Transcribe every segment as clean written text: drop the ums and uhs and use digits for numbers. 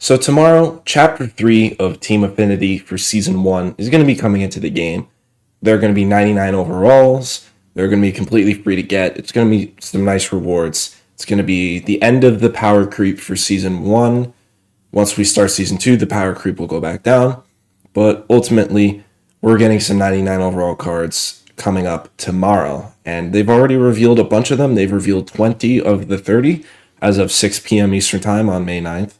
So tomorrow, Chapter 3 of Team Affinity for Season 1 is going to be coming into the game. They're going to be 99 overalls. They're going to be completely free to get. It's going to be some nice rewards. It's going to be the end of the power creep for Season 1. Once we start Season 2, the power creep will go back down. But ultimately, we're getting some 99 overall cards coming up tomorrow. And they've already revealed a bunch of them. They've revealed 20 of the 30 as of 6 p.m. Eastern Time on May 9th.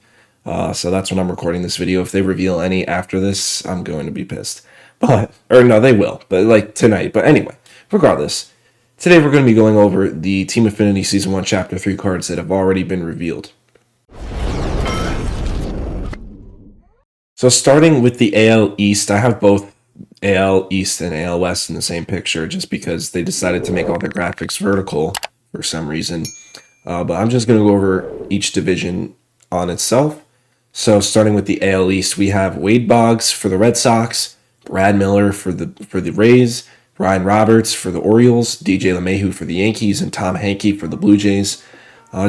So that's when I'm recording this video. If they reveal any after this, I'm going to be pissed. Or no, they will, but like tonight. But anyway, regardless, today we're going to be going over the Team Affinity Season 1 Chapter 3 cards that have already been revealed. So starting with the AL East, I have both AL East and AL West in the same picture just because they decided to make all the graphics vertical for some reason. But I'm just going to go over each division on itself. So starting with the AL East, we have Wade Boggs for the Red Sox, Brad Miller for the Rays, Ryan Roberts for the Orioles, DJ LeMahieu for the Yankees, and Tom Hankey for the Blue Jays.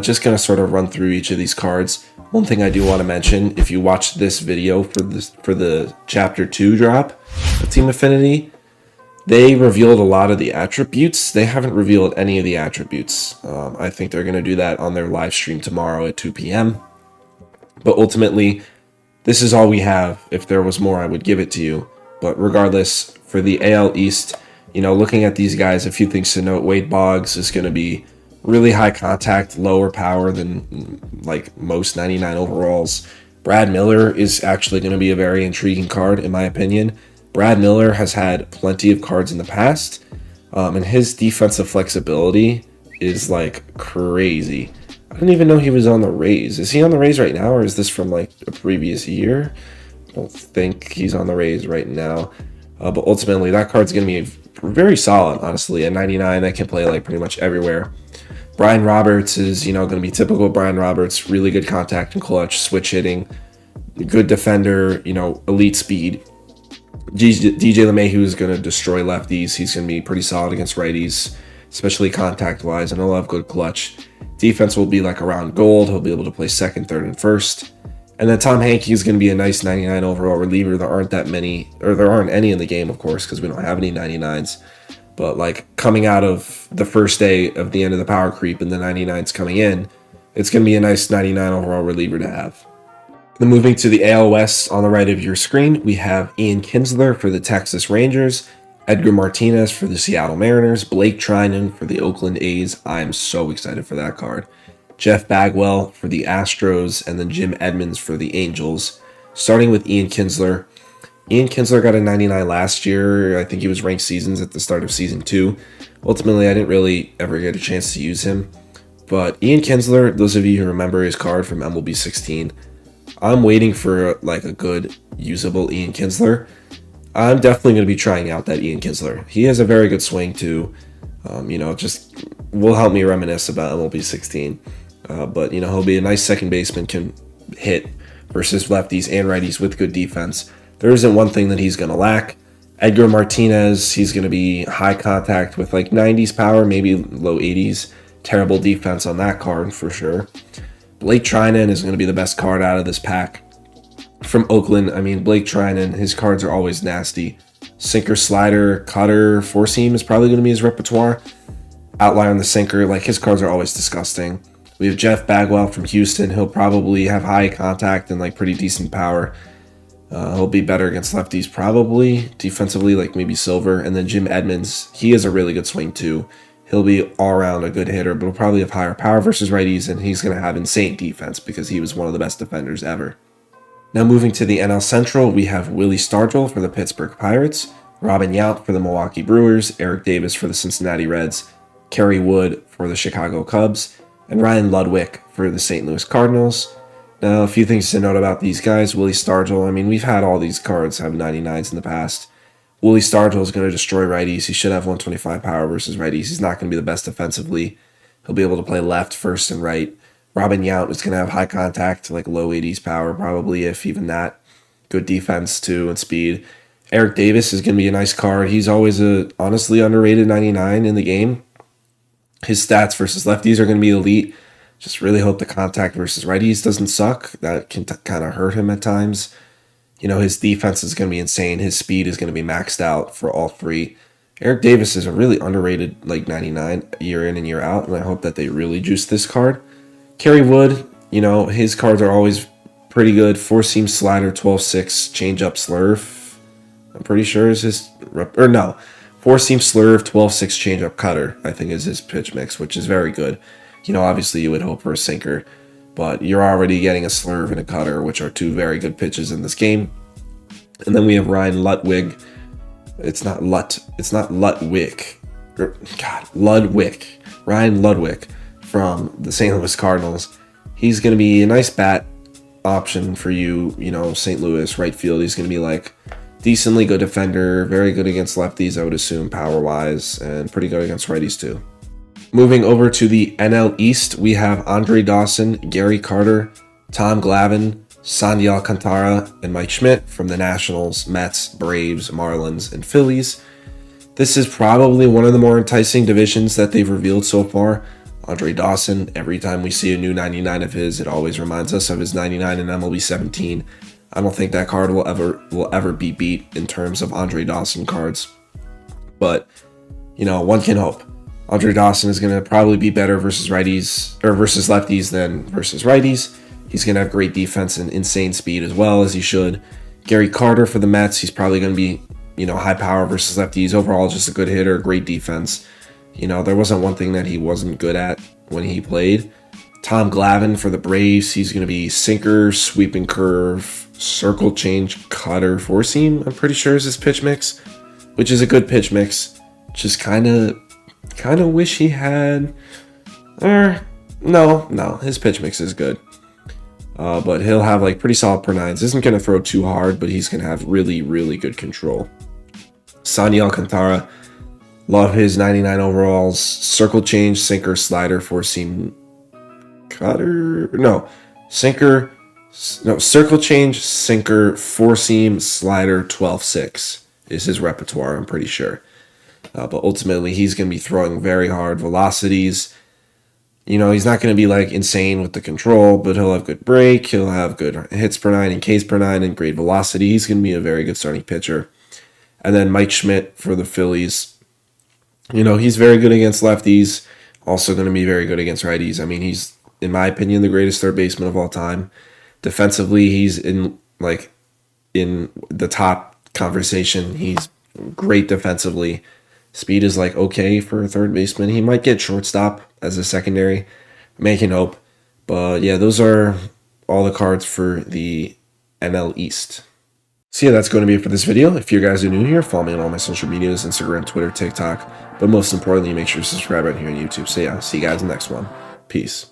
Just going to sort of run through each of these cards. One thing I do want to mention, if you watched this video for the Chapter 2 drop of Team Affinity, they revealed a lot of the attributes. They haven't revealed any of the attributes. I think they're going to do that on their live stream tomorrow at 2 p.m. But ultimately, this is all we have. If there was more, I would give it to you. But regardless, for the AL East, looking at these guys, a few things to note. Wade Boggs is going to be really high contact, lower power than like most 99 overalls. Brad Miller is actually going to be a very intriguing card, in my opinion. Brad Miller has had plenty of cards in the past, and his defensive flexibility is like crazy. I didn't even know he was on the Rays. Is he on the Rays right now, or is this from like a previous year? I don't think he's on the Rays right now. But ultimately, that card's going to be very solid, honestly. At 99, that can play like pretty much everywhere. Brian Roberts is, going to be typical Brian Roberts. Really good contact and clutch, switch hitting, good defender, elite speed. DJ LeMahieu is going to destroy lefties. He's going to be pretty solid against righties, especially contact-wise, and he'll have good clutch. Defense will be like around gold. He'll be able to play second, third, and first. And then Tom Hankey is going to be a nice 99 overall reliever. There aren't that many, or there aren't any in the game, of course, because we don't have any 99s. But like coming out of the first day of the end of the power creep and the 99s coming in, it's going to be a nice 99 overall reliever to have. Then moving to the AL West, on the right of your screen, we have Ian Kinsler for the Texas Rangers, Edgar Martinez for the Seattle Mariners, Blake Trinan for the Oakland A's. I am so excited for that card. Jeff Bagwell for the Astros, and then Jim Edmonds for the Angels. Starting with Ian Kinsler. Ian Kinsler got a 99 last year. I think he was ranked seasons at the start of Season 2. Ultimately, I didn't really ever get a chance to use him. But Ian Kinsler, those of you who remember his card from MLB 16, I'm waiting for like a good, usable Ian Kinsler. I'm definitely going to be trying out that Ian Kinsler. He has a very good swing too. Just will help me reminisce about MLB 16. But he'll be a nice second baseman, can hit versus lefties and righties with good defense. There isn't one thing that he's going to lack. Edgar Martinez, he's going to be high contact with like 90s power, maybe low 80s. Terrible defense on that card for sure. Blake Trinan is going to be the best card out of this pack. From Oakland, Blake Trinan, his cards are always nasty. Sinker, slider, cutter, four seam is probably going to be his repertoire. Outlier on the sinker, like his cards are always disgusting. We have Jeff Bagwell from Houston. He'll probably have high contact and like pretty decent power. He'll be better against lefties probably. Defensively, like maybe silver. And then Jim Edmonds, he has a really good swing too. He'll be all around a good hitter, but he'll probably have higher power versus righties, and he's going to have insane defense because he was one of the best defenders ever. Now moving to the NL Central, we have Willie Stargell for the Pittsburgh Pirates, Robin Yount for the Milwaukee Brewers, Eric Davis for the Cincinnati Reds, Kerry Wood for the Chicago Cubs, and Ryan Ludwig for the St. Louis Cardinals. Now, a few things to note about these guys. Willie Stargell, we've had all these cards have 99s in the past. Willie Stargell is going to destroy righties. He should have 125 power versus righties. He's not going to be the best defensively. He'll be able to play left, first, and right. Robin Yount is going to have high contact, like low 80s power, probably, if even that. Good defense, too, and speed. Eric Davis is going to be a nice card. He's always a honestly underrated 99 in the game. His stats versus lefties are going to be elite. Just really hope the contact versus righties doesn't suck. That can kind of hurt him at times. His defense is going to be insane. His speed is going to be maxed out for all three. Eric Davis is a really underrated, like 99 year in and year out, and I hope that they really juice this card. Kerry Wood, his cards are always pretty good. Four seam slider, 12-6, change up slurve. I'm pretty sure is his or no. Four seam slurve, 12-6 change up cutter, I think is his pitch mix, which is very good. Obviously you would hope for a sinker, but you're already getting a slurve and a cutter, which are two very good pitches in this game. And then we have Ryan Ludwig. It's not Ludwig. Ludwig. Ryan Ludwig from the St. Louis Cardinals. He's going to be a nice bat option for you, St. Louis, right field. He's going to be like decently good defender, very good against lefties, I would assume, power-wise, and pretty good against righties too. Moving over to the NL East, we have Andre Dawson, Gary Carter, Tom Glavine, Sandy Alcantara, and Mike Schmidt from the Nationals, Mets, Braves, Marlins, and Phillies. This is probably one of the more enticing divisions that they've revealed so far. Andre Dawson, every time we see a new 99 of his, it always reminds us of his 99 in MLB 17. I don't think that card will ever be beat in terms of Andre Dawson cards. But, one can hope. Andre Dawson is going to probably be better versus righties or versus lefties than versus righties. He's going to have great defense and insane speed as well, as he should. Gary Carter for the Mets, he's probably going to be, high power versus lefties. Overall, just a good hitter, great defense. There wasn't one thing that he wasn't good at when he played. Tom Glavine for the Braves, he's going to be sinker, sweeping curve, circle change, cutter, four seam, I'm pretty sure is his pitch mix, which is a good pitch mix. Just kind of wish he had, no, his pitch mix is good. But he'll have like pretty solid per nines. Isn't going to throw too hard, but he's going to have really, really good control. Sandy Alcantara, love his 99 overalls. Circle change, sinker, slider, four seam, cutter. Circle change, sinker, four seam, slider, 12-6 is his repertoire, I'm pretty sure. But ultimately, he's going to be throwing very hard velocities. He's not going to be like insane with the control, but he'll have good break. He'll have good hits per nine and Ks per nine and great velocity. He's going to be a very good starting pitcher. And then Mike Schmidt for the Phillies. He's very good against lefties. Also going to be very good against righties. I mean, he's, in my opinion, the greatest third baseman of all time. Defensively, he's in the top conversation. He's great defensively. Speed is like okay for a third baseman. He might get shortstop as a secondary. Making hope. But yeah, those are all the cards for the NL East. So yeah, that's going to be it for this video. If you guys are new here, follow me on all my social medias, Instagram, Twitter, TikTok. But most importantly, make sure to subscribe right here on YouTube. So yeah, see you guys in the next one. Peace.